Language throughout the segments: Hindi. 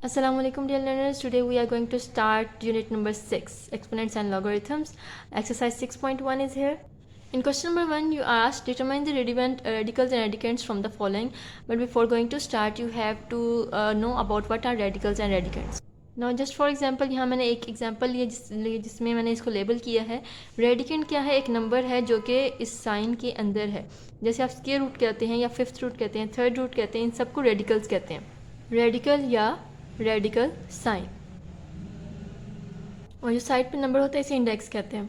Assalamualaikum dear learners. Today we are going to start unit number 6, exponents and logarithms. Exercise 6.1 is here. In question number 1 you asked determine the radicals and radicands from the following. But before going to start you have to know about what are radicals and radicands. Now just for example यहाँ मैंने एक एग्जांपल लिया जिसमें मैंने इसको लेबल किया है. रेडिकेंड क्या है? एक नंबर है जो कि इस साइन के अंदर है. जैसे आप स्क्वायर रूट कहते हैं या फिफ्थ रूट कहते हैं, थर्ड रूट कहते हैं, इन सबको रेडिकल्स कहते हैं. रेडिकल या रेडिकल साइन. और जो साइड पे नंबर होता है इसे इंडेक्स कहते हैं.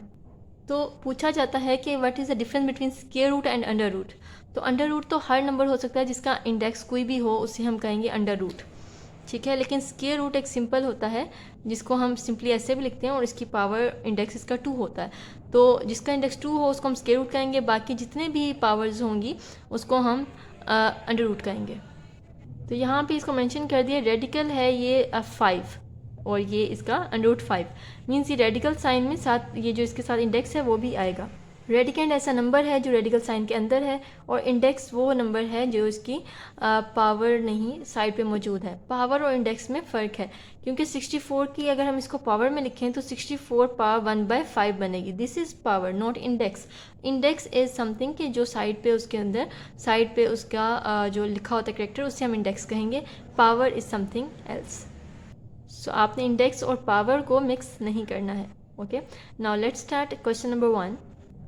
तो पूछा जाता है कि what is the difference between square root and under root. तो अंडर रूट तो हर नंबर हो सकता है जिसका इंडेक्स कोई भी हो, उसे हम कहेंगे अंडर रूट. ठीक है, लेकिन स्क्वायर रूट एक सिंपल होता है जिसको हम सिंपली ऐसे भी लिखते हैं और इसकी पावर इंडेक्स इसका 2 होता है. तो जिसका इंडेक्स 2 हो उसको हम स्क्वायर रूट कहेंगे, बाकी जितने भी पावर्स होंगी उसको हम अंडर रूट कहेंगे. तो यहाँ पे इसको मेंशन कर दिया. रेडिकल है ये 5 और ये इसका अंडर रूट 5 मीन्स ये रेडिकल साइन में साथ ये जो इसके साथ इंडेक्स है वो भी आएगा. रेडिकेंड ऐसा नंबर है जो रेडिकल साइन के अंदर है और इंडेक्स वो नंबर है जो इसकी पावर नहीं साइड पे मौजूद है. पावर और इंडेक्स में फ़र्क है क्योंकि 64 की अगर हम इसको पावर में लिखें तो 64 पावर 1/5 बनेगी. This is power not index. Index is something कि जो साइड पे उसके अंदर साइड पे उसका जो लिखा होता है कैरेक्टर उसे हम इंडेक्स कहेंगे. Power is something else. So आपने इंडेक्स और पावर को मिक्स नहीं करना है. Okay, now let's start question number 1.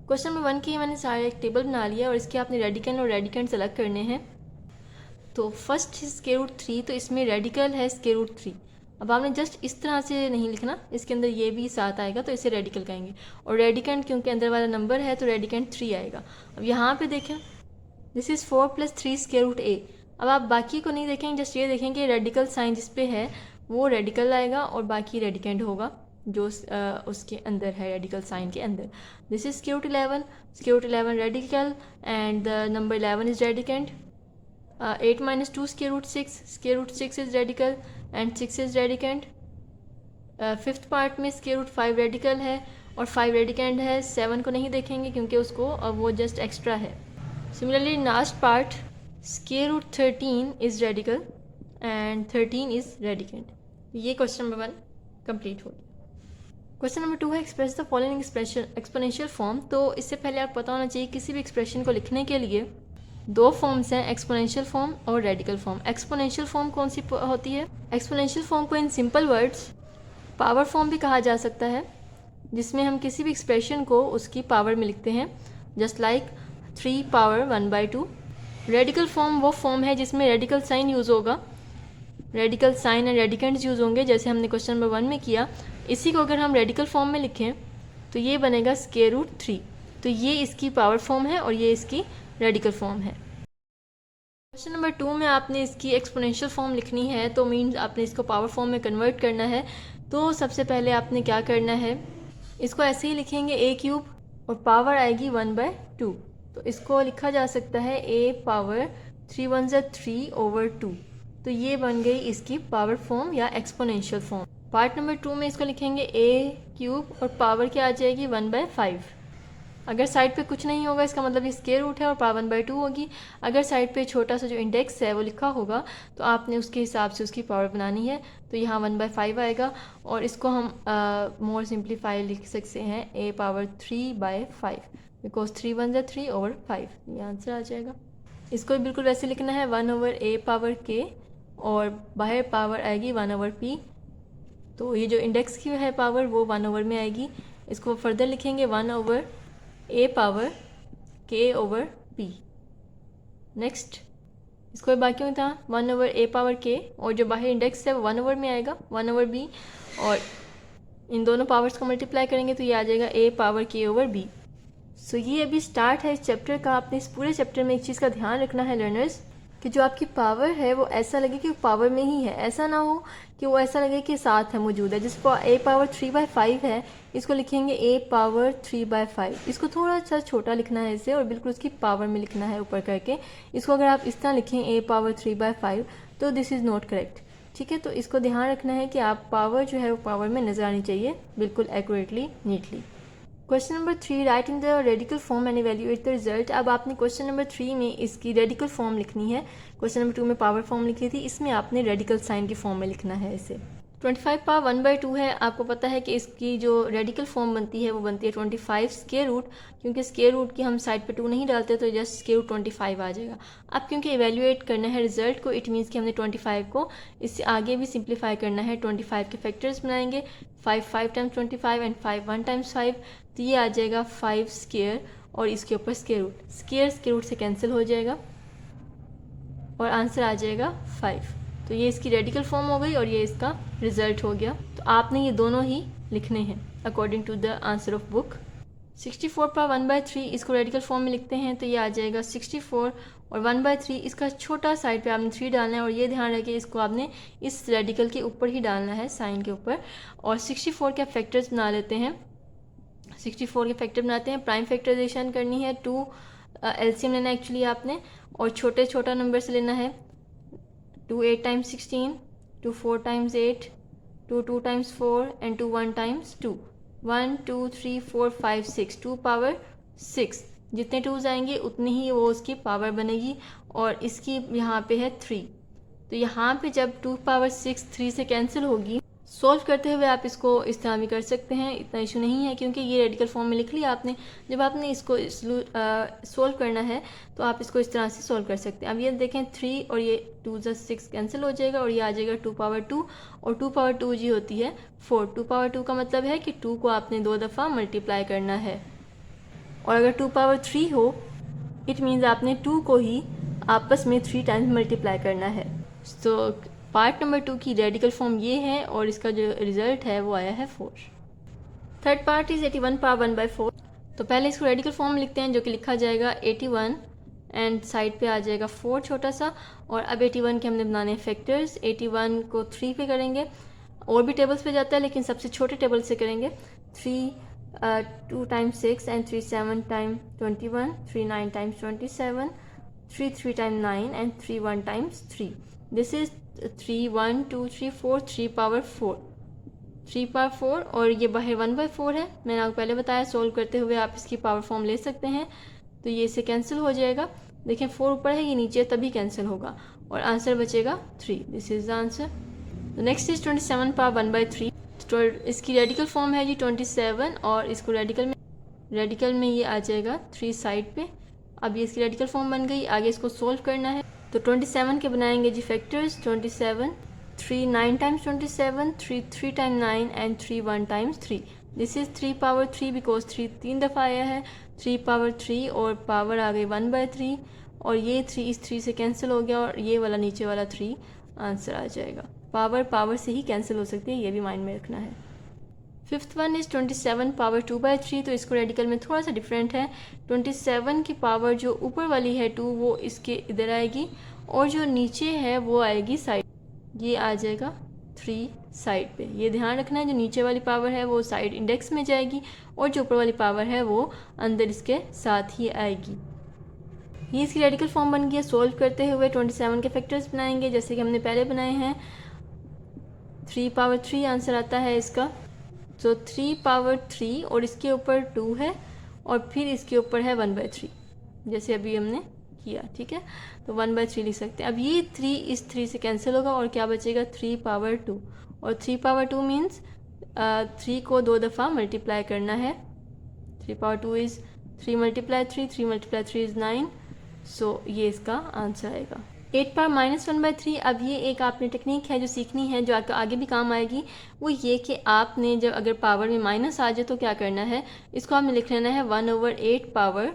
Question number 1 की मैंने सारा एक टेबल बना लिया और इसके आपने रेडिकल और रेडिकेंड्स अलग करने हैं. तो फर्स्ट स्क्वायर रूट 3, तो इसमें रेडिकल है स्क्वायर रूट 3. अब आपने जस्ट इस तरह से नहीं लिखना, इसके अंदर ये भी साथ आएगा तो इसे रेडिकल कहेंगे. और रेडिकेंड क्योंकि अंदर वाला नंबर है तो रेडिकेंड 3 आएगा. अब यहाँ पे देखें, this is 4 + 3 square root a. अब आप बाकी को नहीं देखेंगे, जस्ट ये देखेंगे रेडिकल साइन जिस पे है वो रेडिकल आएगा और बाकी रेडिकेंड होगा जो उसके अंदर है रेडिकल साइन के अंदर. This is square root 11. Square root 11 radical and the number 11 is radicand. 8 - 2 square root 6. Square root 6 is radical and 6 is radicand. Fifth part में स्क्वायर रूट 5 रेडिकल है और 5 रेडिकेंड है. 7 को नहीं देखेंगे क्योंकि उसको वो जस्ट एक्स्ट्रा है. Similarly last part square root 13 is radical and 13 is radicand. ये क्वेश्चन नंबर 1 कंप्लीट हो गया. क्वेश्चन नंबर 2 है express the following exponential form. तो इससे पहले आप पता होना चाहिए किसी भी एक्सप्रेशन को लिखने के लिए 2 फॉर्म्स हैं, एक्सपोनेंशियल फॉर्म और रेडिकल फॉर्म. एक्सपोनेंशियल फॉर्म कौन सी होती है? एक्सपोनेंशियल फॉर्म को in simple words power form भी कहा जा सकता है, जिसमें हम किसी भी एक्सप्रेशन को उसकी पावर में लिखते हैं, just like 3 power 1/2. Radical form वो फॉर्म है जिसमें रेडिकल साइन यूज़ होगा, रेडिकल साइन एंड रेडिकेंड्स यूज़ होंगे जैसे हमने क्वेश्चन नंबर 1 में किया. इसी को अगर हम रेडिकल फॉर्म में लिखें तो ये बनेगा स्क्वायर रूट 3. तो ये इसकी पावर फॉर्म है और ये इसकी रेडिकल फॉर्म है. क्वेश्चन नंबर 2 में आपने इसकी एक्सपोनेंशियल फॉर्म लिखनी है, तो मीन्स आपने इसको पावर फॉर्म में कन्वर्ट करना है. तो सबसे पहले आपने क्या करना है, इसको ऐसे ही लिखेंगे a³ और पावर आएगी 1/2. तो इसको लिखा जा सकता है a पावर 3 × 1 = 3/2. तो ये बन गई इसकी पावर फॉर्म या एक्सपोनेंशियल फॉर्म. पार्ट नंबर 2 में इसको लिखेंगे a³ और पावर क्या आ जाएगी 1/5. अगर साइड पे कुछ नहीं होगा इसका मतलब ये स्क्वायर रूट है और पावर 1/2 होगी. अगर साइड पे छोटा सा जो इंडेक्स है वो लिखा होगा तो आपने उसके हिसाब से उसकी पावर बनानी है. तो यहाँ 1/5 आएगा और इसको हम मोर सिंप्लीफाई लिख सकते हैं a पावर 3/5 बिकॉज 3 × 1 = 3/5. ये आंसर आ जाएगा. इसको बिल्कुल वैसे लिखना है 1/a पावर k और बाहर पावर आएगी 1/p. तो ये जो इंडेक्स की है पावर वो 1/, में आएगी. इसको फर्दर लिखेंगे 1/a पावर k/p. नेक्स्ट इसको बाकी में था 1/a पावर k और जो बाहर इंडेक्स है वो 1/, में आएगा 1/b. और इन दोनों पावर्स को मल्टीप्लाई करेंगे तो ये आ जाएगा a पावर k/b. सो ये अभी स्टार्ट है इस चैप्टर का. आपने इस पूरे चैप्टर में एक चीज़ का ध्यान रखना है लर्नर्स कि जो आपकी पावर है वो ऐसा लगे कि वो पावर में ही है, ऐसा ना हो कि वो ऐसा लगे कि साथ है मौजूद है. जिसको a पावर 3/5 है इसको लिखेंगे a पावर 3/5. इसको थोड़ा सा छोटा लिखना है इसे और बिल्कुल उसकी पावर में लिखना है ऊपर करके. इसको अगर आप इस तरह लिखें a पावर 3/5 तो दिस इज़ नॉट करेक्ट. ठीक है, तो इसको ध्यान रखना है कि आप पावर जो है वो पावर में नज़र आनी चाहिए बिल्कुल accurately neatly. Question number 3, right in the radical form and evaluate the result. अब आपने क्वेश्चन नंबर 3 में इसकी रेडिकल फॉर्म लिखनी है। क्वेश्चन नंबर 2 में पावर फॉर्म लिखी थी, इसमें आपने रेडिकल साइन की फॉर्म में लिखना है इसे। 25 पावर 1/2 है। आपको पता है कि इसकी जो रेडिकल फॉर्म बनती है वो बनती है 25 स्क्वायर रूट, क्योंकि स्क्वायर रूट की हम साइड पे 2 नहीं डालते तो जस्ट स्क्वायर रूट 25 आ जाएगा। अब क्योंकि इवेल्यूएट करना है रिजल्ट को, इट मीन्स कि हमने 25 को इससे आगे भी सिंप्लीफाई करना है। 25 के फैक्टर्स बनाएंगे, 5 टाइम्स 25 एंड 5 1 टाइम्स 5, तो ये आ जाएगा 5 स्क्वायर और इसके ऊपर स्क्वायर रूट, स्क्वायर रूट से कैंसिल हो जाएगा और आंसर आ जाएगा 5। तो ये इसकी रेडिकल फॉर्म हो गई और ये इसका रिजल्ट हो गया। तो आपने ये दोनों ही लिखने हैं according to the answer of book. 64 power 1/3 इसको रेडिकल फॉर्म में लिखते हैं तो ये आ जाएगा 64 और 1/3 इसका छोटा साइड पे आपने 3 डालना है और ये ध्यान रखिए इसको आपने इस रेडिकल के ऊपर ही डालना है, साइन के ऊपर। और 64 के फैक्टर्स बना लेते हैं। 64 के फैक्टर बनाते हैं, प्राइम फैक्टराइजेशन करनी है, 2 एलसीएम लेना है एक्चुअली आपने, और छोटा नंबर से लेना है। 2 8 times 16, 2 4 times 8, 2 2 times 4 and 2 1 times 2। 1 2 3 4 5 6, 2 power 6, जितने 2s आएंगे उतनी ही वो उसकी पावर बनेगी। और इसकी यहाँ पे है 3, तो यहाँ पे जब 2 पावर 6 3 से कैंसिल होगी, सॉल्व करते हुए आप इसको इस तरह भी कर सकते हैं, इतना इशू नहीं है क्योंकि ये रेडिकल फॉर्म में लिख लिया आपने। जब आपने इसको सॉल्व करना है तो आप इसको इस तरह से सॉल्व कर सकते हैं। अब ये देखें 3 और ये 2 6 कैंसिल हो जाएगा और ये आ जाएगा 2 पावर 2 और 2 पावर 2 जी होती है 4। 2 पावर 2 का मतलब है कि 2 को आपने 2 दफ़ा मल्टीप्लाई करना है। और अगर 2 पावर 3 हो इट मीन्स आपने 2 को ही आपस में 3 टाइम्स मल्टीप्लाई करना है। तो पार्ट नंबर 2 की रेडिकल फॉर्म ये है और इसका जो रिजल्ट है वो आया है 4। Third part is 81 power 1/4। तो पहले इसको रेडिकल फॉर्म लिखते हैं जो कि लिखा जाएगा 81 एंड साइड पे आ जाएगा 4 छोटा सा। और अब 81 के हमने बनाने हैं फैक्टर्स। 81 को 3 पे करेंगे, और भी टेबल्स पे जाता है लेकिन सबसे छोटे टेबल से करेंगे। 3 2 times 6 and 3 7 time 21, 3 9 times 27, 3 3 time 9 and 3 1 times 3। This is 3 1 2 3 4, 3 power 4, 3 power 4 और ये बाहर 1/4 है। मैंने आपको पहले बताया सॉल्व करते हुए आप इसकी पावर फॉर्म ले सकते हैं। तो ये इससे कैंसिल हो जाएगा। देखें 4 ऊपर है, ये नीचे, तभी कैंसिल होगा और आंसर बचेगा 3। This is the answer. Next is 27 power 1/3। तो इसकी रेडिकल फॉर्म है जी 27 और इसको रेडिकल में ये आ जाएगा 3 साइड पे। अब ये इसकी रेडिकल फॉर्म बन गई, आगे इसको सॉल्व करना है। तो 27 के बनाएंगे जी factors. 27, 3 9 times 27, 3 3 time 9 and 3 1 times 3। This is 3 power 3 because 3 3 दफ़ा आया है। 3 पावर 3 और पावर आ गई 1/3 और ये 3 इस 3 से कैंसिल हो गया और ये वाला नीचे वाला 3 आंसर आ जाएगा। पावर से ही कैंसिल हो सकती है, ये भी माइंड में रखना है। Fifth one is 27 power 2/3। तो इसको रेडिकल में थोड़ा सा डिफरेंट है। 27 की पावर जो ऊपर वाली है 2 वो इसके इधर आएगी और जो नीचे है वो आएगी साइड, ये आ जाएगा 3 साइड पे। ये ध्यान रखना है, जो नीचे वाली पावर है वो साइड इंडेक्स में जाएगी और जो ऊपर वाली पावर है वो अंदर इसके साथ ही आएगी। ये इसकी रेडिकल फॉर्म बन गया। सोल्व करते हुए 27 के फैक्टर्स बनाएंगे जैसे कि हमने पहले बनाए हैं। 3 पावर 3 आंसर आता है इसका। तो 3 पावर 3 और इसके ऊपर 2 है और फिर इसके ऊपर है 1/3 जैसे अभी हमने किया, ठीक है। तो 1/3 लिख सकते हैं। अब ये 3 इस 3 से कैंसिल होगा और क्या बचेगा 3 पावर 2 और 3 पावर 2 मीन्स 3 को 2 दफ़ा मल्टीप्लाई करना है। 3 power 2 is 3 multiply 3, 3 multiply 3 is 9। सो ये इसका आंसर आएगा। 8 पावर -1/3। अब ये एक आपने टेक्निक है जो सीखनी है, जो आपको आगे भी काम आएगी। वो ये कि आपने जब अगर पावर में माइनस आ जाए तो क्या करना है, इसको आपने लिख लेना है 1/8 पावर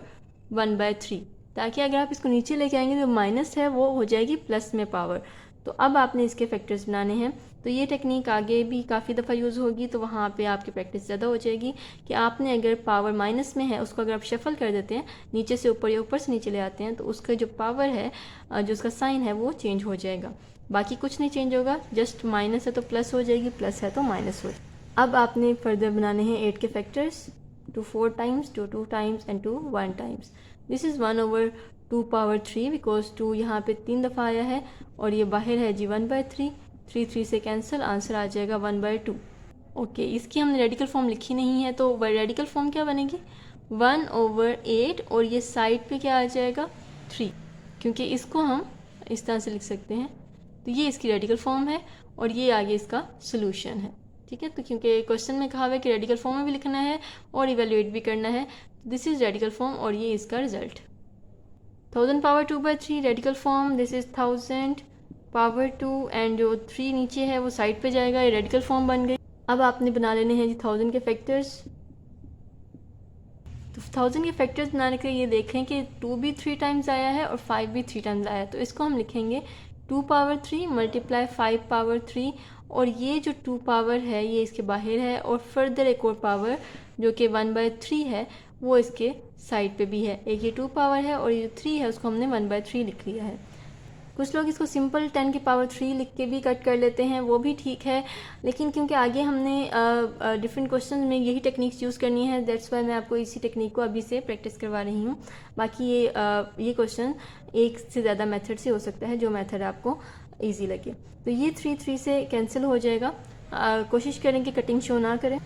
1/3, ताकि अगर आप इसको नीचे लेके आएंगे तो माइनस है वो हो जाएगी प्लस में पावर। तो अब आपने इसके फैक्टर्स बनाने हैं। तो ये टेक्निक आगे भी काफ़ी दफ़ा यूज़ होगी, तो वहाँ पे आपकी प्रैक्टिस ज़्यादा हो जाएगी कि आपने अगर पावर माइनस में है उसको अगर आप शफल कर देते हैं, नीचे से ऊपर या ऊपर से नीचे ले आते हैं, तो उसका जो पावर है, जो उसका साइन है वो चेंज हो जाएगा। बाकी कुछ नहीं चेंज होगा, जस्ट माइनस है तो प्लस हो जाएगी, प्लस है तो माइनस हो जाएगी। अब आपने फर्दर बनाने हैं 8 के factors. 2 4 times, 2 2 times and 2 1 times. This is 1/2 power 3 because 2 यहाँ पे 3 दफ़ा आया है और ये बाहर है जी 1/3। 3 3 से कैंसिल, आंसर आ जाएगा 1/2। ओके, इसकी हमने रेडिकल फॉर्म लिखी नहीं है, तो रेडिकल फॉर्म क्या बनेगी 1/8 और ये साइड पे क्या आ जाएगा 3, क्योंकि इसको हम इस तरह से लिख सकते हैं। तो ये इसकी रेडिकल फॉर्म है और ये आगे इसका सोल्यूशन है। ठीक है, तो क्योंकि क्वेश्चन में कहा हुआ है कि रेडिकल फॉर्म में भी लिखना है और इवेल्युएट भी करना है, दिस इज़ रेडिकल फॉर्म और ये इसका result. 1000 power 2/3 radical form, this is 1000 power 2 and जो 3 नीचे है वो साइड पे जाएगा, ये रेडिकल फॉर्म बन गई। अब आपने बना लेने हैं जी 1000 के फैक्टर्स। तो 1000 के फैक्टर्स बनाने के लिए ये देखें कि 2 भी 3 टाइम्स आया है और 5 भी 3 टाइम्स आया है, तो इसको हम लिखेंगे 2 पावर 3 मल्टीप्लाई 5 पावर 3, और ये जो 2 पावर है ये इसके बाहर है और फर्दर एक और पावर जो कि 1/3 है वो इसके साइड पे भी है। एक ये 2 पावर है और ये 3 है उसको हमने 1/3 लिख लिया है। कुछ लोग इसको सिंपल 10 की पावर 3 लिख के भी कट कर लेते हैं, वो भी ठीक है, लेकिन क्योंकि आगे हमने डिफरेंट क्वेश्चन में यही टेक्निक्स यूज़ करनी है, दैट्स वाई मैं आपको इसी टेक्निक को अभी से प्रैक्टिस करवा रही हूँ। बाकी ये क्वेश्चन एक से ज़्यादा मेथड से हो सकता है, जो मेथड आपको ईजी लगे। तो ये 3 से कैंसिल हो जाएगा। कोशिश करें कि कटिंग शो ना करें।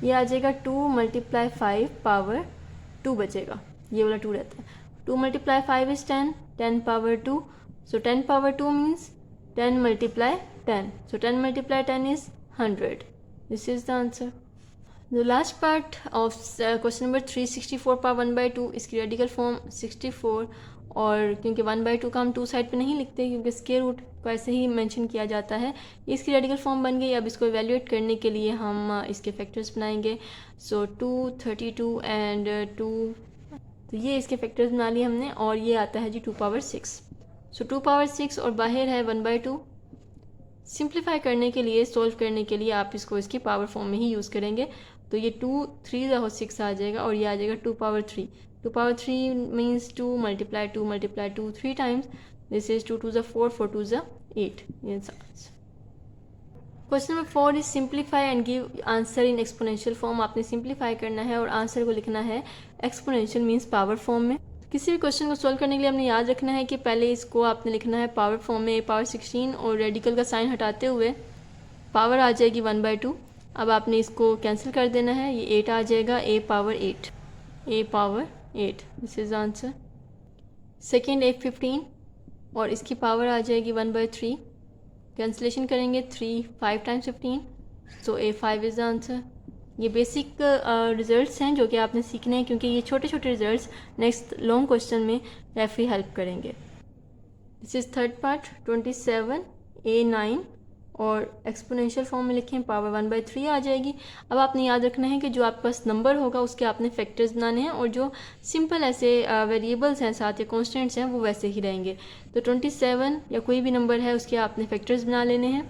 ये आ जाएगा 2 मल्टीप्लाई 5 पावर 2 बचेगा, ये वाला 2 रहता है। 2 multiply 5 is 10, 10 power 2, so 10 power 2 means 10 multiply 10, so 10 multiply 10 is 100. This is the answer. The last part of question number 364 power 1/2, इसकी रेडिकल फॉर्म 64, और क्योंकि 1/2 का हम 2 साइड पे नहीं लिखते क्योंकि स्क्वायर रूट को ऐसे ही मेंशन किया जाता है, इसकी रेडिकल फॉर्म बन गई। अब इसको इवेल्युएट करने के लिए हम इसके फैक्टर्स बनाएंगे। सो 2, 32 एंड 2, तो ये इसके फैक्टर्स बना लिए हमने, और ये आता है जी 2 पावर 6। सो 2 पावर 6 और बाहर है 1/2। सिंप्लीफाई करने के लिए, सोल्व करने के लिए आप इसको इसकी पावर फॉर्म में ही यूज़ करेंगे। तो ये 2 3 6 आ जाएगा और ये आ जाएगा 2 power 3। 2 power 3 means 2 multiply 2 multiply 2 3 times, this is 2 2 4, 4 2 8। Question number 4 is simplify and give answer in exponential form. आपने सिंप्लीफाई करना है और आंसर को लिखना है एक्सपोनेंशियल मीन्स पावर फॉर्म में। किसी भी क्वेश्चन को सॉल्व करने के लिए हमने याद रखना है कि पहले इसको आपने लिखना है पावर फॉर्म में, पावर 16, और रेडिकल का साइन हटाते हुए पावर आ जाएगी 1/2। अब आपने इसको कैंसिल कर देना है, ये 8 आ जाएगा, a power 8, a power 8, this is answer. Second a 15 और इसकी पावर आ जाएगी 1/3, कैंसिलेशन करेंगे 3 5 times 15, so a 5 is answer. ये बेसिक रिजल्ट्स हैं जो कि आपने सीखने हैं, क्योंकि ये छोटे छोटे रिजल्ट्स नेक्स्ट लॉन्ग क्वेश्चन में काफ़ी हेल्प करेंगे। This is third part 27 a9, और एक्सपोनेंशियल फॉर्म में लिखें पावर 1/3 आ जाएगी। अब आपने याद रखना है कि जो आपके पास नंबर होगा उसके आपने फैक्टर्स बनाने हैं, और जो सिंपल ऐसे वेरिएबल्स हैं साथ या कॉन्स्टेंट्स हैं वो वैसे ही रहेंगे। तो 27 या कोई भी नंबर है उसके आपने फैक्टर्स बना लेने हैं।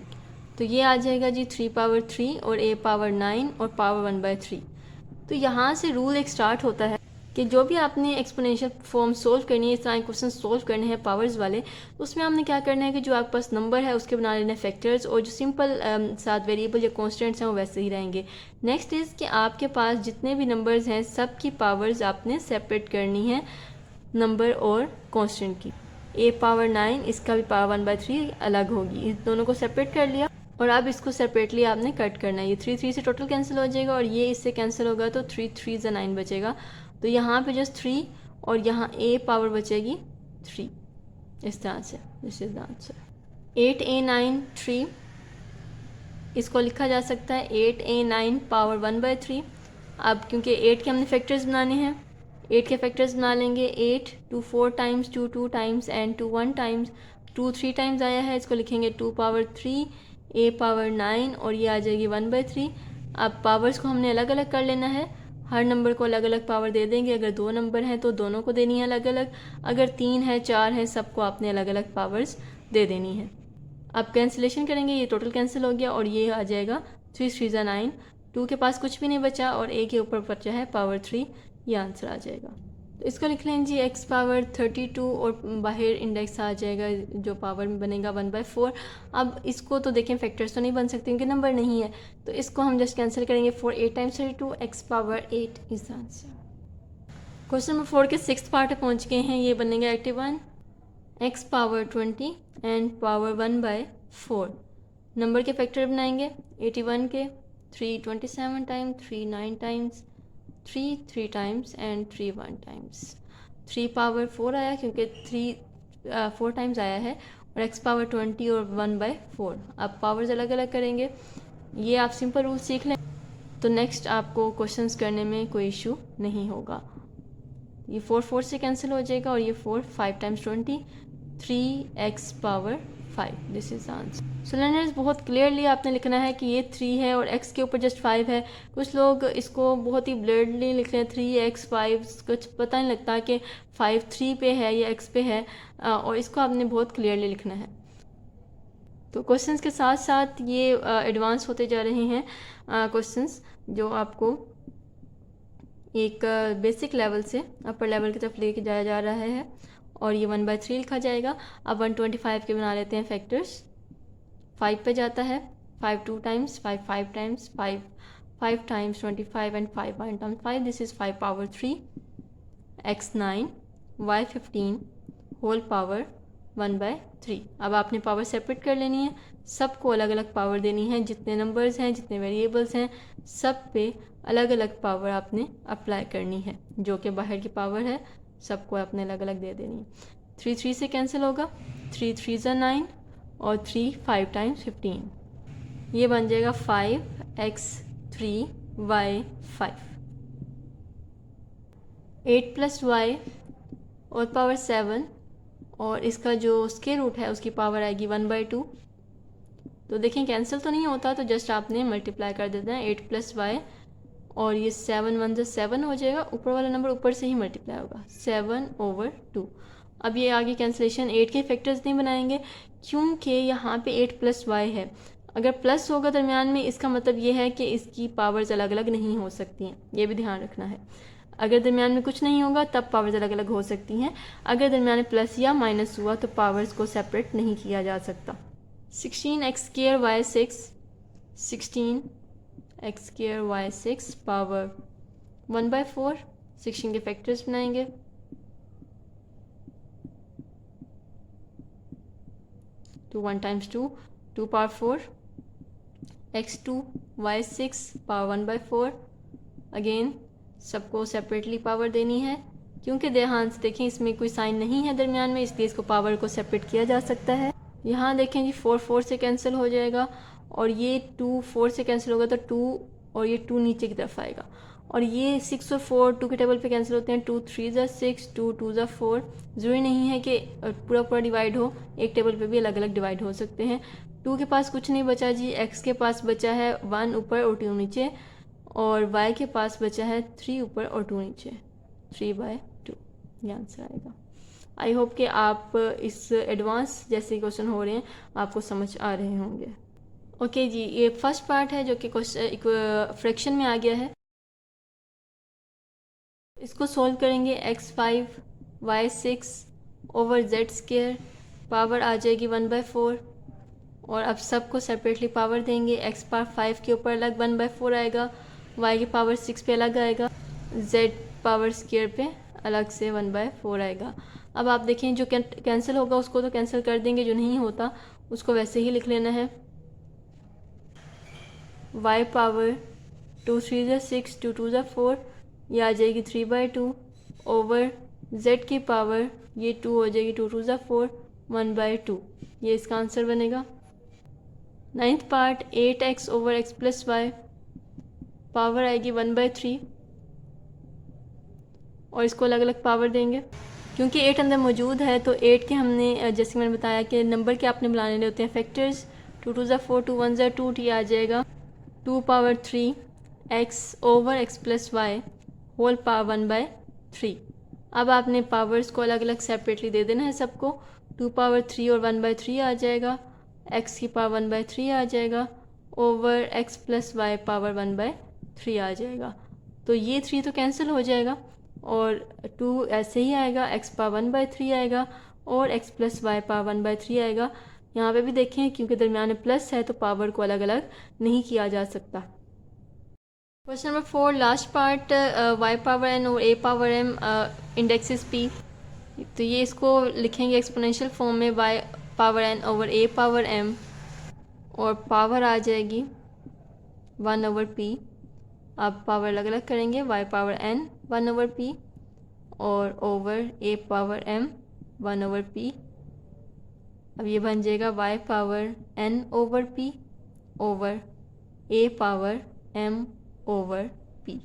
तो ये आ जाएगा जी 3 पावर 3 और a पावर 9 और पावर 1/3। तो यहाँ से रूल एक स्टार्ट होता है कि जो भी आपने एक्सपोनेंशियल फॉर्म सोल्व करनी है, इस तरह क्वेश्चन सोल्व करने हैं पावर्स वाले, तो उसमें आपने क्या करना है कि जो आपके पास नंबर है उसके बना लेने फैक्टर्स, और जो सिंपल साथ वेरिएबल या कॉन्स्टेंट्स हैं वो वैसे ही रहेंगे। नेक्स्ट इज़ कि आपके पास जितने भी नंबर्स हैं सब की पावर्स आपने सेपरेट करनी है नंबर और कॉन्स्टेंट की। a पावर 9 इसका भी पावर 1/3 अलग होगी, इस दोनों को सेपरेट कर लिया, और अब इसको सेपरेटली आपने कट करना है। ये 3 से टोटल कैंसिल हो जाएगा और ये इससे कैंसिल होगा, तो 3 3 9 बचेगा। तो यहाँ पे जस्ट 3 और यहाँ a पावर बचेगी 3, इस तरह से। This is the answer 8a9 3, इसको लिखा जा सकता है 8a9 पावर 1/3। अब क्योंकि 8 के हमने फैक्टर्स बनाने हैं, 8 के फैक्टर्स बना लेंगे। 8 2 4 times, 2 2 times and 2 1 times, 2 3 times आया है, इसको लिखेंगे 2 पावर 3 a पावर 9 और ये आ जाएगी 1/3। अब पावर्स को हमने अलग अलग कर लेना है, हर नंबर को अलग अलग पावर दे देंगे। अगर 2 नंबर हैं तो दोनों को देनी है अलग अलग, अगर 3 है 4 है सबको आपने अलग अलग पावर्स दे देनी है। अब कैंसिलेशन करेंगे, ये टोटल कैंसिल हो गया और ये आ जाएगा 3 3 9, 2 के पास कुछ भी नहीं बचा और a के ऊपर बचा है पावर 3, ये आंसर आ जाएगा। तो इसको लिख लें जी x पावर 32 और बाहर इंडेक्स आ जाएगा जो पावर में बनेगा 1/4। अब इसको तो देखें फैक्टर्स तो नहीं बन सकते क्योंकि नंबर नहीं है, तो इसको हम जस्ट कैंसिल करेंगे। 4 8 times 32, x power 8 is the answer. Question number 4 के 6th पार्ट पे पहुंच गए हैं, ये बनेगा 81 x power 20 and power 1/4। Number के फैक्टर बनाएंगे 81 के, 3 27 time, 3 9 times, 3 3 times and 3 1 times. 3 power 4 आया क्योंकि 3 4 टाइम्स आया है, और x पावर 20 और 1/4। अब पावर्स अलग अलग करेंगे। ये आप सिंपल रूल सीख लें तो नेक्स्ट आपको क्वेश्चंस करने में कोई इशू नहीं होगा। ये 4 4 से कैंसिल हो जाएगा, और ये 4 5 times 20, 3x power 5। This is answer. So learners, बहुत क्लियरली आपने लिखना है कि ये 3 है और x के ऊपर जस्ट 5 है। कुछ लोग इसको बहुत ही ब्लर्डली लिख रहे हैं, 3x 5, कुछ पता नहीं लगता कि 5 3 पे है या x पे है, और इसको आपने बहुत क्लियरली लिखना है। तो क्वेश्चंस के साथ साथ ये एडवांस होते जा रहे हैं क्वेश्चंस, जो आपको एक बेसिक लेवल से अपर लेवल की तरफ लेके जाया जा रहा है, और ये 1/3 लिखा जाएगा। अब 125 के बना लेते हैं फैक्टर्स। 5 पे जाता है, 5 2 times, 5 5 times, 5 5 times 25 and 5 1 times 5, this is 5 power 3, x 9, y 15 whole power 1/3। अब आपने पावर सेपरेट कर लेनी है, सबको अलग अलग पावर देनी है। जितने नंबर्स हैं, जितने वेरिएबल्स हैं, सब पे अलग अलग पावर आपने अप्लाई करनी है। जो कि बाहर की पावर है, सबको आपने अलग अलग दे देनी है। 3 3 से कैंसिल होगा, 3 3 ज़ा 9, और 3 5 टाइम्स 15, ये बन जाएगा 5x 3y 5। 8 प्लस y और पावर 7, और इसका जो स्क्वायर रूट है उसकी पावर आएगी 1/2। तो देखें कैंसिल तो नहीं होता, तो जस्ट आपने मल्टीप्लाई कर देना है 8 प्लस वाई, और ये 7 1 से 7 हो जाएगा, ऊपर वाला नंबर ऊपर से ही मल्टीप्लाई होगा, 7/2। अब ये आगे कैंसिलेशन 8 के फैक्टर्स नहीं बनाएंगे क्योंकि यहाँ पे 8 प्लस वाई है। अगर प्लस होगा दरमियान में, इसका मतलब ये है कि इसकी पावर्स अलग अलग नहीं हो सकती हैं, ये भी ध्यान रखना है। अगर दरमियान में कुछ नहीं होगा तब पावर्स अलग अलग हो सकती हैं। अगर दरमियान में प्लस या माइनस हुआ तो पावर्स को सेपरेट नहीं किया जा सकता। 16x² y 6, 16x² y 6 power 1/4। 16 के फैक्टर्स बनाएंगे, तो 1 times 2, 2 power 4, x2 y 6 power 1/4। Again सबको सेपरेटली पावर देनी है, क्योंकि ध्यान से देखें इसमें कोई साइन नहीं है दरमियान में, इसलिए इसको पावर को सेपरेट किया जा सकता है। यहाँ देखें जी 4 4 से कैंसिल हो जाएगा, और ये 2 4 से कैंसिल होगा तो 2, और ये 2 नीचे की तरफ आएगा, और ये 6 और 4 2 के टेबल पे कैंसिल होते हैं, 2 3 ज़ा 6, 2 2 ज़ा 4। ज़रूरी नहीं है कि पूरा पूरा डिवाइड हो, एक टेबल पे भी अलग अलग डिवाइड हो सकते हैं। 2 के पास कुछ नहीं बचा जी, x के पास बचा है 1 ऊपर और 2 नीचे, और y के पास बचा है 3 ऊपर और 2 नीचे, 3/2। ये आंसर आएगा। आई होप कि आप इस एडवांस जैसे क्वेश्चन हो रहे हैं आपको समझ आ रहे होंगे। ओके जी, ये फर्स्ट पार्ट है जो कि क्वेश्चन फ्रैक्शन में आ गया है। इसको सॉल्व करेंगे, x5 y6 over z², power आ जाएगी 1/4, और अब सबको सेपरेटली पावर देंगे। x पावर 5 के ऊपर अलग 1/4 आएगा, y की पावर 6 पे अलग आएगा, z पावर स्क्वायर पे अलग से 1/4 आएगा। अब आप देखें जो कैंसिल होगा उसको तो कैंसिल कर देंगे, जो नहीं होता उसको वैसे ही लिख लेना है। y पावर 2 3 ज़ा 6, 2 2 ज़ा 4, ये आ जाएगी 3/2 ओवर z की पावर, ये 2 हो जाएगी, 2 2 ज़ा 4, 1/2। ये इसका आंसर बनेगा। 9th part 8x over x plus y, power आएगी 1/3, और इसको अलग अलग पावर देंगे क्योंकि 8 अंदर मौजूद है। तो 8 के हमने जैसे मैंने बताया कि नंबर के आपने बुलाने होते हैं फैक्टर्स, 2 2 ज़ा 4, 2 1 ज़ा 2, ये आ जाएगा 2 power 3 x over x plus y whole power 1/3। अब आपने पावर्स को अलग अलग सेपरेटली दे देना है सबको। 2 पावर 3 और 1/3 आ जाएगा, x की पावर 1/3 आ जाएगा, over x plus y power 1/3 आ जाएगा। तो ये 3 तो कैंसिल हो जाएगा, और 2 ऐसे ही आएगा, x पावर 1/3 आएगा, और x प्लस वाई पावर 1/3 आएगा। यहाँ पे भी देखें क्योंकि दरमियान में प्लस है तो पावर को अलग अलग नहीं किया जा सकता। Question number 4, last part, y power n और a power m indexes p। तो ये इसको लिखेंगे एक्सपोनेंशियल फॉर्म में, y power n over a power m, और पावर आ जाएगी 1/p। आप पावर अलग अलग करेंगे, y पावर n 1/p और over a power m 1/p। अब ये बन जाएगा y power n over p over a power m over p।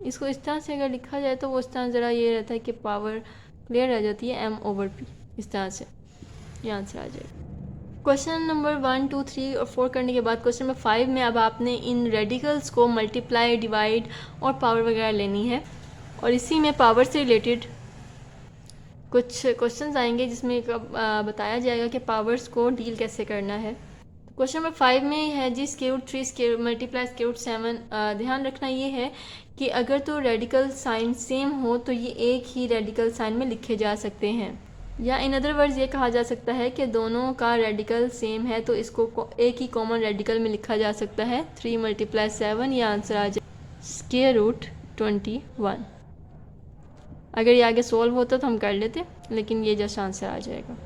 इसको इस तरह से अगर लिखा जाए तो वो इस तरह ज़रा ये रहता है कि पावर क्लियर रह जाती है m ओवर p, इस तरह से ये आंसर आ जाएगा। क्वेश्चन नंबर 1, 2, 3 और 4 करने के बाद क्वेश्चन नंबर 5 में अब आपने इन रेडिकल्स को मल्टीप्लाई, डिवाइड और पावर वगैरह लेनी है, और इसी में पावर से रिलेटेड कुछ क्वेश्चंस आएंगे जिसमें बताया जाएगा कि पावर्स को डील कैसे करना है। क्वेश्चन नंबर 5 में है जी square root 3 square multiply square root 7। ध्यान रखना ये है कि अगर तो रेडिकल साइन सेम हो तो ये एक ही रेडिकल साइन में लिखे जा सकते हैं, या इन अदर वर्ड्स ये कहा जा सकता है कि दोनों का रेडिकल सेम है तो इसको एक ही कॉमन रेडिकल में लिखा जा सकता है। 3 × 7 ये आंसर आ जाए स्क्वायर रूट 21। अगर ये आगे सोल्व होता तो हम कर लेते, लेकिन ये जस्ट आंसर आ जाएगा।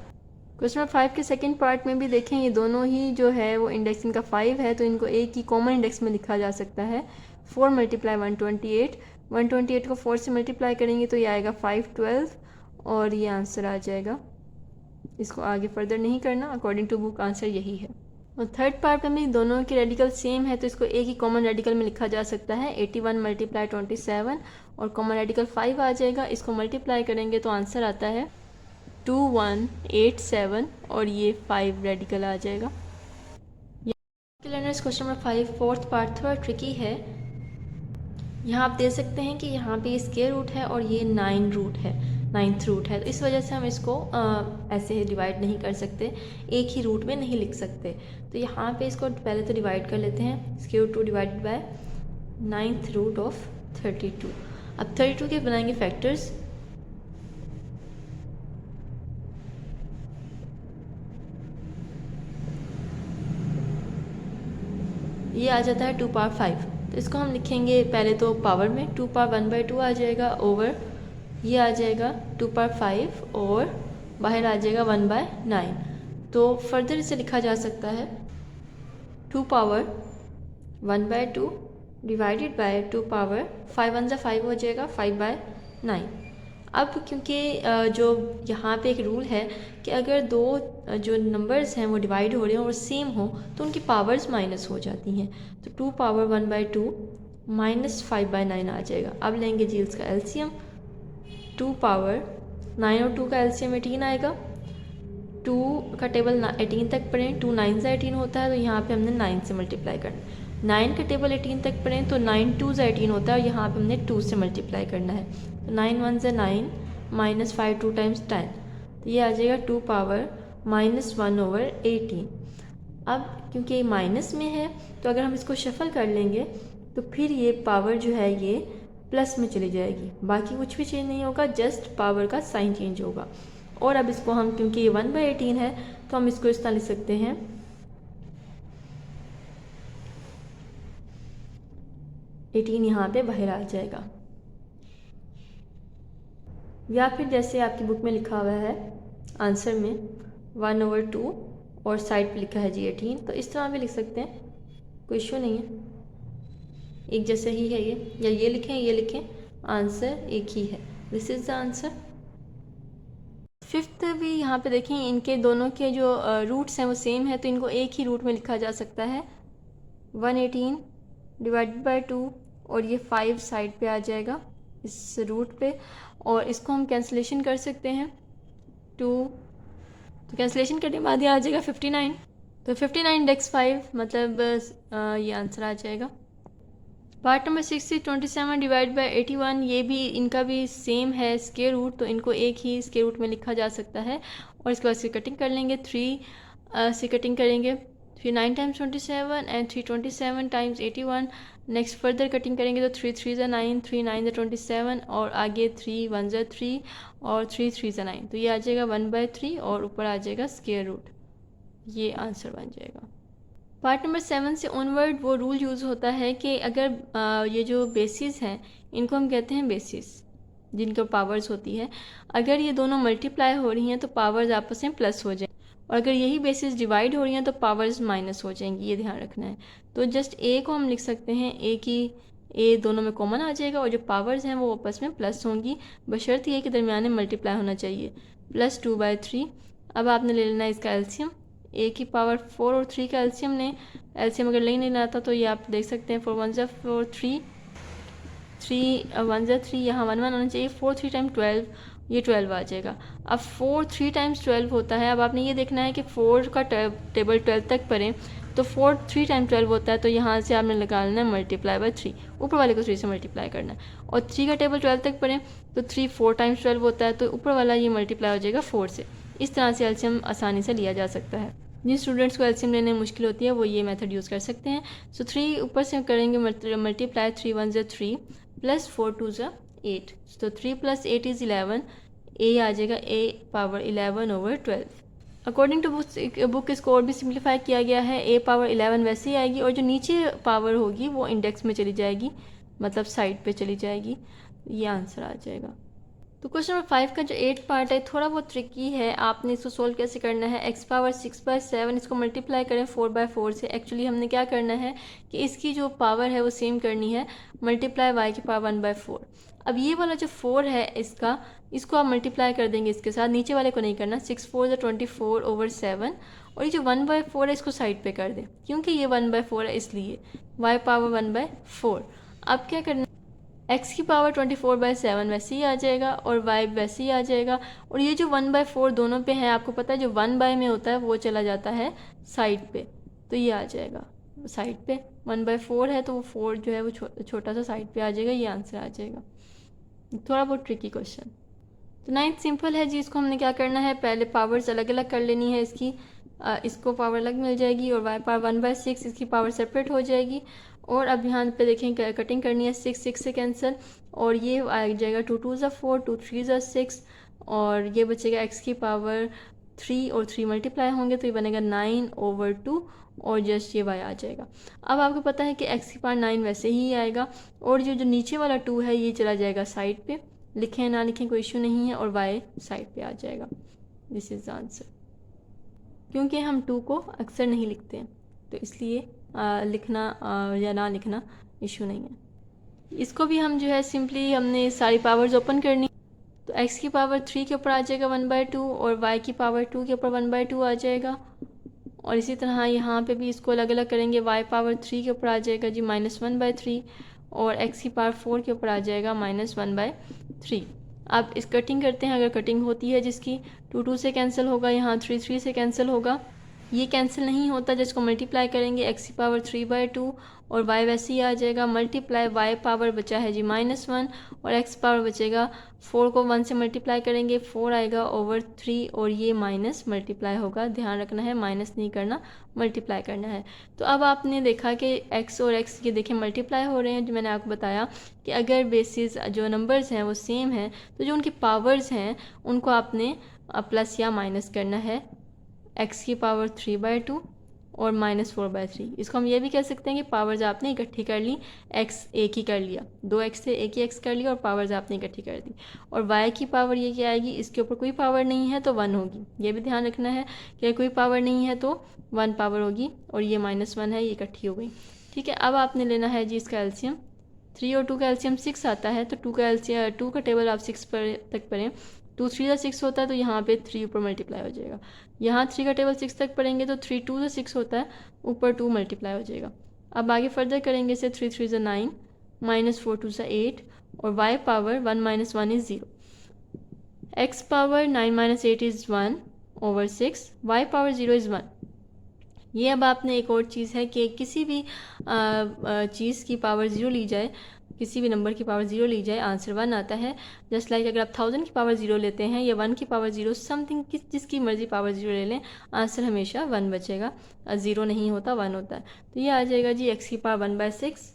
क्वेश्चन नंबर 5 के सेकंड पार्ट में भी देखें, ये दोनों ही जो है वो इंडेक्स इनका 5 है तो इनको एक ही कॉमन इंडेक्स में लिखा जा सकता है। 4 × 128, 128 को 4 से मल्टीप्लाई करेंगे तो ये आएगा 512 और ये आंसर आ जाएगा। इसको आगे फर्दर नहीं करना, अकॉर्डिंग टू बुक आंसर यही है। और थर्ड पार्ट में भी दोनों के रेडिकल सेम है तो इसको एक ही कॉमन रेडिकल में लिखा जा सकता है। 81 × 27 और कॉमन रेडिकल 5 आ जाएगा। इसको मल्टीप्लाई करेंगे तो आंसर आता है 2187 और ये 5 रेडिकल आ जाएगा। Learners question number 5 fourth part थोड़ा ट्रिकी है। यहाँ आप देख सकते हैं कि यहाँ पे स्क्वायर रूट है और ये 9th रूट है, तो इस वजह से हम इसको ऐसे डिवाइड नहीं कर सकते, एक ही रूट में नहीं लिख सकते। तो यहाँ पे इसको पहले तो डिवाइड कर लेते हैं। Square root 2 divided by 9th root of 32। अब 32 के बनाएंगे फैक्टर्स। ये आ जाता है 2 पावर 5, तो इसको हम लिखेंगे पहले तो पावर में 2 पावर 1/2 आ जाएगा ओवर ये आ जाएगा 2 पावर 5 और बाहर आ जाएगा 1/9। तो फर्दर इसे लिखा जा सकता है 2 पावर 1/2 डिवाइडेड बाय 2 पावर 5 1 × 5 हो जाएगा 5/9। अब क्योंकि जो यहाँ पे एक रूल है कि अगर दो जो नंबर्स हैं वो डिवाइड हो रहे हो और सेम हो तो उनकी पावर्स माइनस हो जाती हैं, तो 2 पावर 1/2 माइनस 5/9 आ जाएगा। अब लेंगे जी इसका एलसीएम। 2 पावर 9 और 2 का एलसीएम 18 आएगा। 2 का टेबल 18 तक पढ़ें, 2 9 से 18 होता है तो यहाँ पे हमने 9 से मल्टीप्लाई करना है। 9 का टेबल 18 तक पढ़ें तो 9 2 से 18 होता है और यहाँ पे हमने 2 से मल्टीप्लाई करना है। तो 9 1 से 9 माइनस 5 2 टाइम्स 10, तो ये आ जाएगा 2 पावर -1/18। अब क्योंकि ये माइनस में है तो अगर हम इसको शफल कर लेंगे तो फिर ये पावर जो है ये प्लस में चली जाएगी, बाकी कुछ भी चेंज नहीं होगा, जस्ट पावर का साइन चेंज होगा। और अब इसको हम क्योंकि ये 1/18 है तो हम इसको इस तरह लिख सकते हैं 18 यहाँ पे बाहर आ जाएगा, या फिर जैसे आपकी बुक में लिखा हुआ है आंसर में 1/2 और साइड पे लिखा है जी 18, तो इस तरह भी लिख सकते हैं, कोई इशू नहीं है, एक जैसे ही है ये, या ये लिखें आंसर एक ही है। This is the answer. Fifth भी यहाँ पे देखें, इनके दोनों के जो रूट्स हैं वो सेम है तो इनको एक ही रूट में लिखा जा सकता है 118 डिवाइडेड बाय 2 और ये 5 साइड पे आ जाएगा इस रूट पे, और इसको हम कैंसिलेशन कर सकते हैं 2, तो कैंसिलेशन करने के बाद ये आ जाएगा 59, तो 59 इंडेक्स 5 मतलब ये आंसर आ जाएगा। पार्ट नंबर 6 से 27 डिवाइड बाय 81, ये भी इनका भी सेम है स्क्वायर रूट, तो इनको एक ही स्क्वायर रूट में लिखा जा सकता है। और इसके बाद से कटिंग कर लेंगे, 3 से कटिंग करेंगे, 3 9 times 27 and 3 27 times 81। Next further cutting करेंगे तो 3 3 ज़ा 9, 3 9 ज़ा 27 और आगे 3 1 ज़ा 3 और 3 3 ज़ा 9, तो ये आ जाएगा 1/3 और ऊपर आ जाएगा स्क्वायर रूट, ये आंसर बन जाएगा। पार्ट नंबर 7 से ऑनवर्ड वो रूल यूज़ होता है कि अगर ये जो बेसिस हैं इनको हम कहते हैं बेसिस जिनके पावर्स होती है, अगर ये दोनों मल्टीप्लाई हो रही हैं तो पावर्स आपस में प्लस हो जाए, और अगर यही बेसिस डिवाइड हो रही हैं तो पावर्स माइनस हो जाएंगी, ये ध्यान रखना है। तो जस्ट ए को हम लिख सकते हैं ए की ए दोनों में कॉमन आ जाएगा और जो पावर्स हैं वो आपस में प्लस होंगी, बशर्ते ये कि दरमियान में मल्टीप्लाई होना चाहिए। +2/3। अब आपने ले लेना है इसका एलसीएम, ए की पावर 4 और 3 का एलसीएम ने, एलसीएम अगर नहीं लेना आता तो ये आप देख सकते हैं 4 1 ज़ा 4 3 3 1 ज़ा 3, यहाँ 1 1 होना चाहिए। 4 3 टाइम 12, ये 12 आ जाएगा। अब 4 3 टाइम्स 12 होता है। अब आपने ये देखना है कि 4 का टेबल 12 तक पढ़ें तो 4 3 टाइम 12 होता है, तो यहाँ से आपने निकालना है ×3, ऊपर वाले को 3 से मल्टीप्लाई करना है। और 3 का टेबल 12 तक पढ़ें तो 3 4 टाइम्स 12 होता है, तो ऊपर वाला ये मल्टीप्लाई हो जाएगा 4 से। इस तरह से एलसीएम आसानी से लिया जा सकता है। जिन स्टूडेंट्स को एलसीएम लेने में मुश्किल होती है वो ये मेथड यूज़ कर सकते हैं। सो 3 ऊपर से करेंगे मल्टीप्लाई, 3 1 ज़ा 3 +4 2 ज़ा 8, तो 3 + 8 = 11, ए आ जाएगा ए पावर 11/12। अकॉर्डिंग टू बुक इसको और भी सिंप्लीफाई किया गया है। ए पावर 11 वैसे ही आएगी और जो नीचे पावर होगी वो इंडेक्स में चली जाएगी, मतलब साइड पे चली जाएगी। ये आंसर आ जाएगा। तो क्वेश्चन नंबर 5 का जो 8 पार्ट है थोड़ा बहुत ट्रिकी है। आपने इसको सोल्व कैसे करना है, x⁻6/7 इसको मल्टीप्लाई करें 4/4 से। एक्चुअली हमने क्या करना है कि इसकी जो पावर है वो सेम करनी है, मल्टीप्लाई y की पावर 1/4। अब ये वाला जो 4 है इसको आप मल्टीप्लाई कर देंगे इसके साथ, नीचे वाले को नहीं करना। 6 4 = 24/7 और ये जो 1/4 है इसको साइड पे कर दें, क्योंकि ये 1/4 है इसलिए y पावर 1/4। अब क्या करना, x की पावर 24/7 वैसे ही आ जाएगा और y वैसे ही आ जाएगा। और ये जो 1/4 दोनों पे है, आपको पता है जो 1 में होता है वो चला जाता है साइड पे, तो ये आ जाएगा साइड पे। 1/4 है तो वो 4 जो है वो छोटा सा साइड पे आ जाएगा, ये आंसर आ जाएगा। थोड़ा बहुत ट्रिकी क्वेश्चन। तो 9th सिंपल है जी। इसको हमने क्या करना है, पहले पावर्स अलग अलग कर लेनी है इसकी। इसको पावर अलग मिल जाएगी और y पावर 1/6, इसकी पावर सेपरेट हो जाएगी। और अब यहाँ पे देखें कटिंग करनी है, 6 6 से कैंसिल और ये आ जाएगा 2 2 ज़ा 4, 2 3 ज़ा 6 और ये बचेगा x की पावर 3 और 3 मल्टीप्लाई होंगे तो ये बनेगा 9/2 और जस्ट ये y आ जाएगा। अब आपको पता है कि x की पावर 9 वैसे ही आएगा और जो नीचे वाला 2 है ये चला जाएगा साइड पे, लिखें ना लिखें कोई इशू नहीं है, और y साइड पे आ जाएगा। This is the answer. क्योंकि हम 2 को अक्सर नहीं लिखते हैं तो इसलिए लिखना या ना लिखना इशू नहीं है। इसको भी हम जो है सिंपली हमने सारी पावर्स ओपन करनी, तो x की पावर 3 के ऊपर आ जाएगा 1/2 और y की पावर 2 के ऊपर 1/2 आ जाएगा। और इसी तरह यहाँ पे भी इसको अलग अलग करेंगे, y पावर 3 के ऊपर आ जाएगा जी -1/3 और x की पावर 4 के ऊपर आ जाएगा -1/3। अब इस कटिंग करते हैं, अगर कटिंग होती है जिसकी 2 2 से कैंसिल होगा, यहाँ 3 3 से कैंसिल होगा, ये कैंसिल नहीं होता जिसको मल्टीप्लाई करेंगे x की पावर 3/2 और y वैसे ही आ जाएगा, मल्टीप्लाई y पावर बचा है जी -1 और x पावर बचेगा 4 को 1 से मल्टीप्लाई करेंगे 4 आएगा ओवर 3 और ये माइनस मल्टीप्लाई होगा। ध्यान रखना है माइनस नहीं करना, मल्टीप्लाई करना है। तो अब आपने देखा कि x और x ये देखें मल्टीप्लाई हो रहे हैं। जो मैंने आपको बताया कि अगर बेसिस जो नंबर्स हैं वो सेम हैं तो जो उनकी पावर्स हैं उनको आपने प्लस या माइनस करना है। x की पावर 3/2 और -4/3। इसको हम ये भी कह सकते हैं कि पावर्स आपने इकट्ठी कर ली, x एक ही कर लिया, 2x से एक ही x कर लिया और पावर्स आपने इकट्ठी कर दी। और y की पावर ये क्या आएगी, इसके ऊपर कोई पावर नहीं है तो 1 होगी। ये भी ध्यान रखना है कि कोई पावर नहीं है तो 1 पावर होगी और ये -1 है, ये इकट्ठी हो गई। ठीक है, अब आपने लेना है जी इसका एलसीएम। 3 और 2 का एलसीएम 6 आता है, तो 2 का टेबल आप 6 तक पढ़ें। 2 3 ज़ा 6 होता है तो यहाँ पे 3 ऊपर मल्टीप्लाई हो जाएगा। यहाँ 3 का टेबल 6 तक पढ़ेंगे तो 3 2 ज़ा 6 होता है, ऊपर 2 मल्टीप्लाई हो जाएगा। अब आगे फर्दर करेंगे इसे 3 3 ज़ा 9, -4 2 ज़ा 8 और y power 1 - 1 is 0। x power 9 - 8 is 1 over 6, y power 0 is 1। ये अब आपने एक और चीज़ है कि किसी भी चीज़ की पावर 0 ली जाए, किसी भी नंबर की पावर 0 ली जाए, आंसर 1 आता है। जस्ट लाइक अगर आप 1000 की पावर 0 लेते हैं या 1 की पावर 0, समथिंग जिसकी मर्ज़ी पावर 0 ले लें, आंसर हमेशा 1 बचेगा। 0 नहीं होता, 1 होता है। तो ये आ जाएगा जी x की पावर 1/6।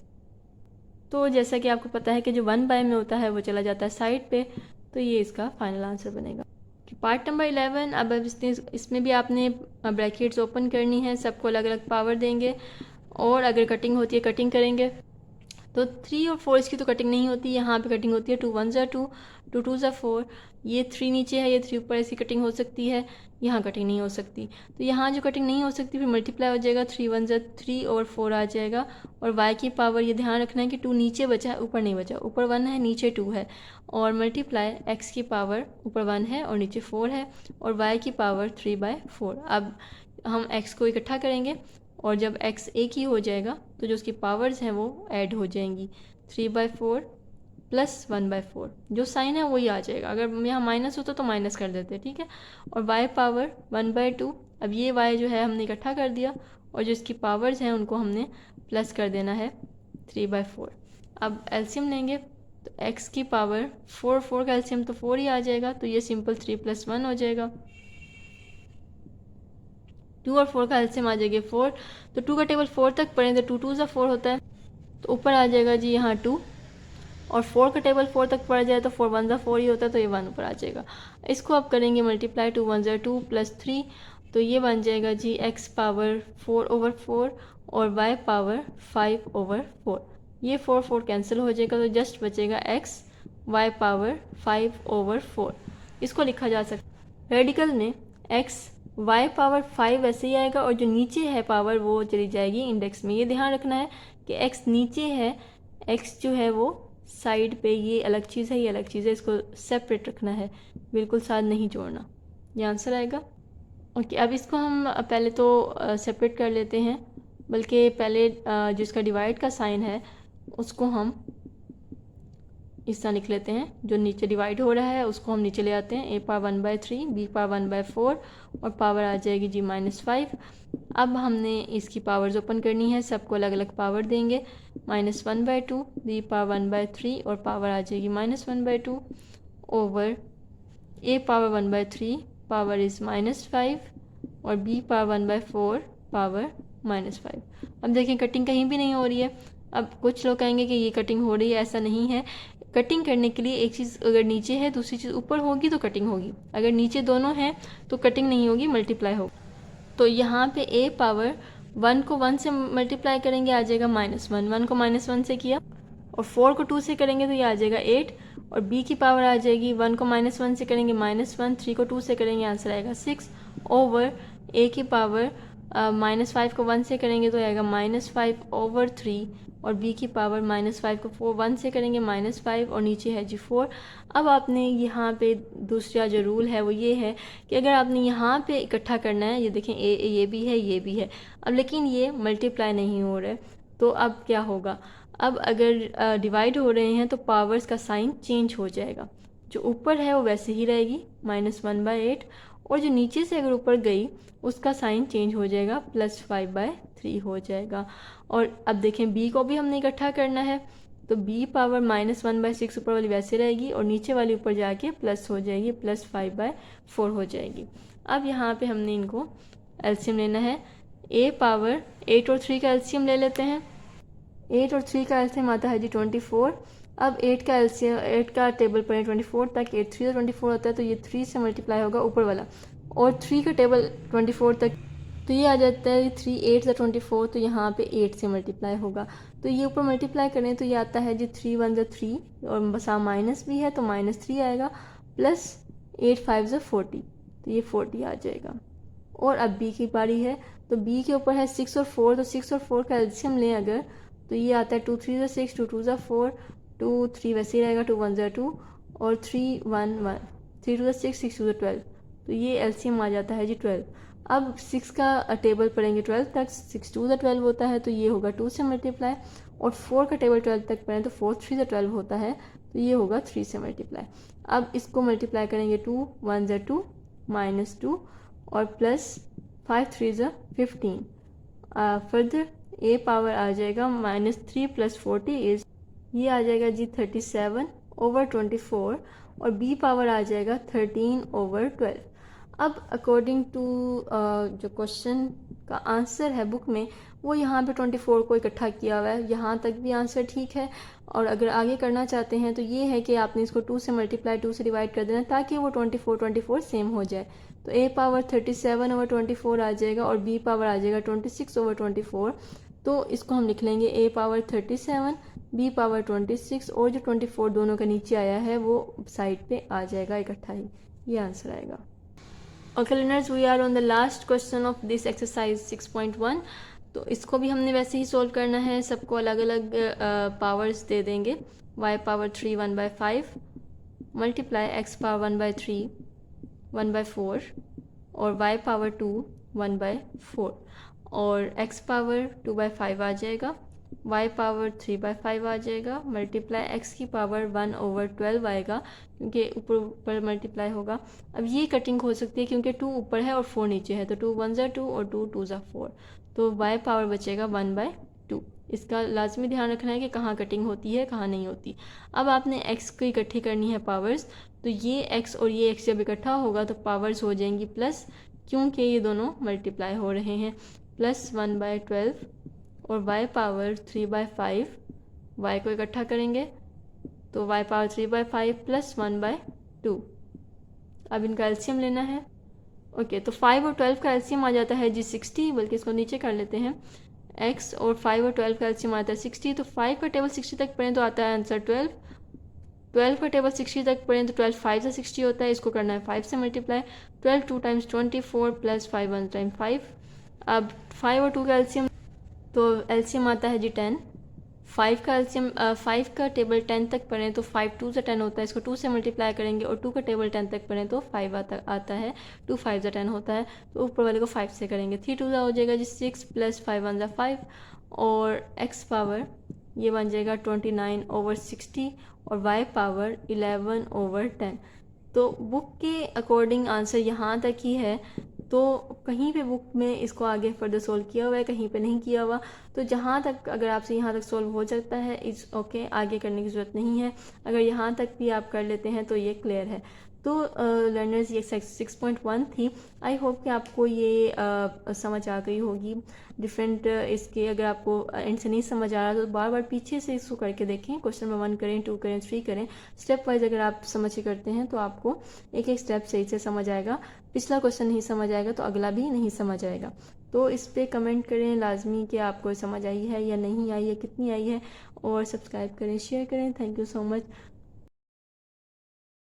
तो जैसा कि आपको पता है कि जो 1 में होता है वो चला जाता है साइड पे, तो ये इसका फाइनल आंसर बनेगा। Part number 11। अब इसमें भी आपने ब्रैकेट्स ओपन करनी है, सबको अलग अलग पावर देंगे और अगर कटिंग होती है कटिंग करेंगे। तो 3 और 4 इसकी तो कटिंग नहीं होती, यहाँ पे कटिंग होती है। 2 1 ज़ा 2, 2 2 ज़ा 4, ये 3 नीचे है, ये 3 ऊपर, ऐसी कटिंग हो सकती है। यहाँ कटिंग नहीं हो सकती, तो यहाँ जो कटिंग नहीं हो सकती फिर मल्टीप्लाई हो जाएगा। 3 1 ज़ा 3 और 4 आ जाएगा। और y की पावर, ये ध्यान रखना है कि 2 नीचे बचा है, ऊपर नहीं बचा। ऊपर 1 है, नीचे 2 है। और मल्टीप्लाई x की पावर, ऊपर 1 है और नीचे 4 है, और y की पावर 3/4। अब हम x को इकट्ठा करेंगे और जब x एक ही हो जाएगा तो जो उसकी पावर्स हैं वो ऐड हो जाएंगी। 3/4 प्लस 1/4, जो साइन है वही आ जाएगा। अगर यहाँ माइनस होता तो माइनस कर देते, ठीक है। और y पावर 1/2। अब ये y जो है हमने इकट्ठा कर दिया और जो इसकी पावर्स हैं उनको हमने प्लस कर देना है 3/4। अब एलसीएम लेंगे तो x की पावर 4, 4 का एलसीएम तो 4 ही आ जाएगा, तो ये सिंपल 3 + 1 हो जाएगा। 2 और 4 का एलसीएम आ जाएगा 4, तो 2 का टेबल 4 तक पढ़ें तो 2 2 ज़ा 4 होता है, तो ऊपर आ जाएगा जी यहाँ 2। और 4 का टेबल 4 तक पढ़ा जाए तो 4 1 ज़ा 4 ही होता है, तो ये 1 ऊपर आ जाएगा। इसको आप करेंगे मल्टीप्लाई, 2 1 ज़ा 2 प्लस 3, तो ये बन जाएगा जी x पावर 4/4 और y पावर 5/4। ये 4 4 कैंसिल हो जाएगा, तो जस्ट बचेगा x y पावर 5/4। इसको लिखा जा सकता है रेडिकल में x y पावर 5 ऐसे ही आएगा, और जो नीचे है पावर वो चली जाएगी इंडेक्स में। ये ध्यान रखना है कि x नीचे है, x जो है वो साइड पे, ये अलग चीज़ है, ये अलग चीज़ है, इसको सेपरेट रखना है, बिल्कुल साथ नहीं जोड़ना। ये आंसर आएगा। ओके, अब इसको हम पहले तो सेपरेट कर लेते हैं, बल्कि पहले जो इसका डिवाइड का साइन है उसको हम इस तरह लिख लेते हैं। जो नीचे डिवाइड हो रहा है उसको हम नीचे ले आते हैं। a पावर 1/3, b पावर 1/4 और पावर आ जाएगी जी -5। अब हमने इसकी पावर्स ओपन करनी है, सबको अलग अलग पावर देंगे। -1/2, b पावर 1/3 और पावर आ जाएगी -1/2 over a power 1/3 power is -5 और b पावर 1/4 पावर -5। अब देखें कटिंग कहीं भी नहीं हो रही है। अब कुछ लोग कहेंगे कि ये कटिंग हो रही है, ऐसा नहीं है। कटिंग करने के लिए एक चीज़ अगर नीचे है दूसरी चीज़ ऊपर होगी तो कटिंग होगी, अगर नीचे दोनों हैं तो कटिंग नहीं होगी, मल्टीप्लाई होगी। तो यहाँ पे a पावर 1 को 1 से मल्टीप्लाई करेंगे, आ जाएगा -1, 1 को -1 से किया, और 4 को 2 से करेंगे तो ये आ जाएगा 8, और b की पावर आ जाएगी 1 को -1 से करेंगे -1, 3 को 2 से करेंगे आंसर आएगा 6 ओवर a की पावर -5 को 1 से करेंगे तो आएगा -5/3, और b की पावर -5 को 1 से करेंगे -5, और नीचे है जी 4। अब आपने यहाँ पे दूसरा जो रूल है वो ये है कि अगर आपने यहाँ पे इकट्ठा करना है, ये देखें ये भी है, ये भी है, अब लेकिन ये मल्टीप्लाई नहीं हो रहा है, तो अब क्या होगा। अब अगर डिवाइड हो रहे हैं तो पावर्स का साइन चेंज हो जाएगा। जो ऊपर है वो वैसे ही रहेगी -1/8, और जो नीचे से अगर ऊपर गई उसका साइन चेंज हो जाएगा, +5/3 हो जाएगा। और अब देखें b को भी हमने इकट्ठा करना है, तो b पावर -1/6 ऊपर वाली वैसे रहेगी और नीचे वाली ऊपर जाके प्लस हो जाएगी, +5/4 हो जाएगी। अब यहाँ पे हमने इनको एलसीएम लेना है। a पावर 8 और 3 का एलसीएम ले लेते हैं। 8 और 3 का एलसीएम आता है जी 24। अब 8 का एलसीएम, 8 का टेबल पर 24 तक, 8 3 24 होता है, तो ये 3 से मल्टीप्लाई होगा ऊपर वाला, और 3 का टेबल 24 तक, तो ये आ जाता है 3 8 ज़ा 24, तो यहाँ पे 8 से मल्टीप्लाई होगा, तो ये ऊपर मल्टीप्लाई करें तो ये आता है जी 3 1 ज़ा 3, और बसा माइनस भी है तो -3 आएगा, प्लस 8 5 ज़ा 40, तो ये 40 आ जाएगा। और अब b की पारी है, तो b के ऊपर है 6 और 4, तो 6 और 4 का एलसीएम लें अगर, तो ये आता है 2 3 ज़ा 6, 2 2 ज़ा 4, 2 3 वैसे ही रहेगा, 2 1 ज़ा 2 और 3 1 1, 3 2 ज़ा 6, 6 2 ज़ा 12, तो ये एलसीएम आ जाता है जी 12। अब 6 का टेबल पढ़ेंगे 12 तक, 6 2 ज़ा 12 होता है, तो ये होगा 2 से मल्टीप्लाई, और 4 का टेबल 12 तक पढ़ें तो 4 3 ज़ा 12 होता है, तो ये होगा 3 से मल्टीप्लाई। अब इसको मल्टीप्लाई करेंगे 2 1 ज़ा 2 -2 और प्लस 5 3 ज़ा 15। फर्दर a पावर आ जाएगा -3 + 40 इज़, ये आ जाएगा जी 37 ओवर 24, और b पावर आ जाएगा 13 ओवर 12। अब अकॉर्डिंग टू जो क्वेश्चन का आंसर है बुक में, वो यहाँ पे 24 को इकट्ठा किया हुआ है, यहाँ तक भी आंसर ठीक है। और अगर आगे करना चाहते हैं तो ये है कि आपने इसको 2 से मल्टीप्लाई, 2 से डिवाइड कर देना ताकि वो 24 सेम हो जाए। तो a पावर 37 ओवर 24 आ जाएगा, और b पावर आ जाएगा 26 ओवर 24, तो इसको हम लिख लेंगे a पावर 37, b पावर 26 और जो 24 दोनों का नीचे आया है वो साइड पे आ जाएगा इकट्ठा ही। ये आंसर आएगा। Okay learners, we are on the last question of this exercise 6.1। तो इसको भी हमने वैसे ही सोल्व करना है, सबको अलग अलग पावर्स दे देंगे। y power 3 1/5 multiply x power 1/3 1/4 और y पावर 2 1/4 और x पावर 2/5 आ जाएगा, y पावर 3/5 आ जाएगा, मल्टीप्लाई x की पावर 1/12 आएगा क्योंकि ऊपर ऊपर मल्टीप्लाई होगा। अब ये कटिंग हो सकती है क्योंकि 2 ऊपर है और 4 नीचे है, तो 2 1 ज़ा 2 और 2 2 ज़ा 4, तो y पावर बचेगा 1/2। इसका लाजमी ध्यान रखना है कि कहाँ कटिंग होती है कहाँ नहीं होती। अब आपने x को इकट्ठी करनी है पावर्स, तो ये x और ये x जब इकट्ठा होगा तो पावर्स हो जाएंगी प्लस, क्योंकि ये दोनों मल्टीप्लाई हो रहे हैं, प्लस 1/12 और y पावर 3/5, y को इकट्ठा करेंगे तो y पावर 3/5 प्लस 1/2। अब इनका एलसीएम लेना है। ओके, तो 5 और 12 का एलसीएम आ जाता है जी 60, बल्कि इसको नीचे कर लेते हैं। x और 5 और 12 का एलसीएम आता है 60, तो 5 का टेबल 60 तक पढ़ें तो आता है आंसर 12, 12 का टेबल 60 तक पढ़ें तो 12 5 से 60 होता है, इसको करना है 5 से मल्टीप्लाई, 12 2 टाइम्स 24 प्लस 5 1 टाइम 5। अब 5 और 2 का एलसीएम, तो एलसीएम आता है जी 10, 5 का एलसीएम 5 का टेबल 10 तक पढ़ें तो 5 2 से 10 होता है, इसको 2 से मल्टीप्लाई करेंगे, और 2 का टेबल 10 तक पढ़ें तो 5 आता है, 2 5 से 10 होता है, तो ऊपर वाले को 5 से करेंगे, 3 2 हो जाएगा जी 6 प्लस 5 1 5, और x पावर ये बन जाएगा 29/60 और y पावर 11/10। तो बुक के अकॉर्डिंग आंसर यहाँ तक ही है, तो कहीं पे बुक में इसको आगे फर्दर सोल्व किया हुआ है, कहीं पे नहीं किया हुआ। तो जहाँ तक अगर आपसे यहाँ तक सोल्व हो सकता है इस ओके, आगे करने की ज़रूरत नहीं है। अगर यहाँ तक भी आप कर लेते हैं तो ये क्लियर है। तो लर्नर्स ये 6.1 थी। आई होप कि आपको ये समझ आ गई होगी। डिफरेंट इसके अगर आपको एंड से नहीं समझ आ रहा तो बार बार पीछे से इसको करके देखें, क्वेश्चन नंबर 1 करें, 2 करें, 3 करें, स्टेप वाइज अगर आप समझ के करते हैं तो आपको एक एक स्टेप सही से समझ आएगा। पिछला क्वेश्चन नहीं समझ आएगा तो अगला भी नहीं समझ आएगा। तो इस पर कमेंट करें लाजमी कि आपको समझ आई है या नहीं आई है, कितनी आई है, और सब्सक्राइब करें, शेयर करें। Thank you so much.